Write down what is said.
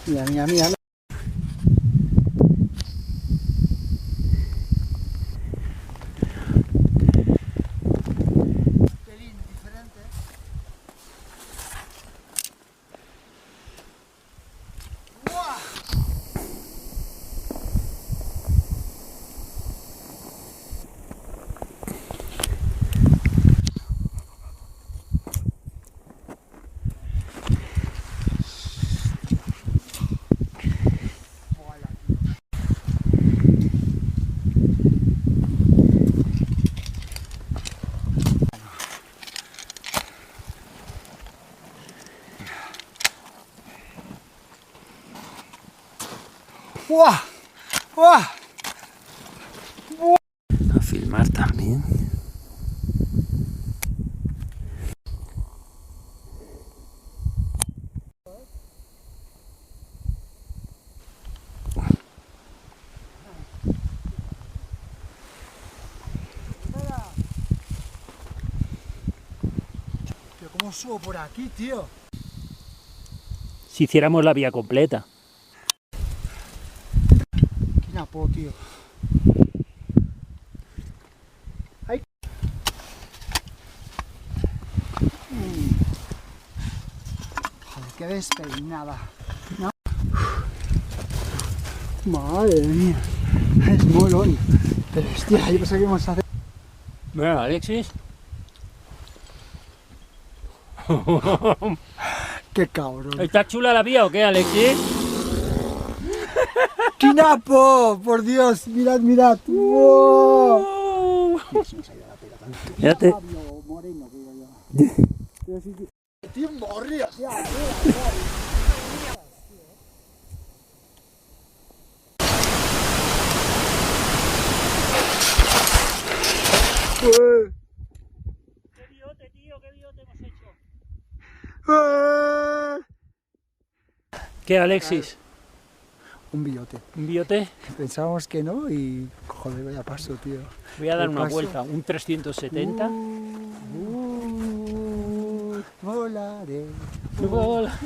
Mira, mira, mira. Pelín diferente. ¡Buah! ¡Buah! ¡Buah! A filmar también. Tío, ¿cómo subo por aquí, tío? Si hiciéramos la vía completa. Qué napo, tío. ¡Ay! Joder, qué despeinada. ¿No? Madre mía. Es molón. Pero hostia, yo pensaba que íbamos a hacer... Bueno, Alexis. ¡Qué cabrón! ¿Está chula la vía o qué, Alexis? ¡Qué napo! ¡Por Dios! ¡Mirad, mirad! ¡Wow! Se nos ha ido la pera tanto. Fíjate. Fabio Moreno, digo yo. Pero sí, tío. ¡Tío, morrías! ¡Ya, ¿Qué biote, tío? ¿Qué biote hemos hecho? ¿Qué, Alexis? Un billote. ¿Un biote? Pensábamos que no y... Joder, vaya paso, tío. Voy a dar ¿Qué una paso? vuelta, un 370. Volaré. Hola.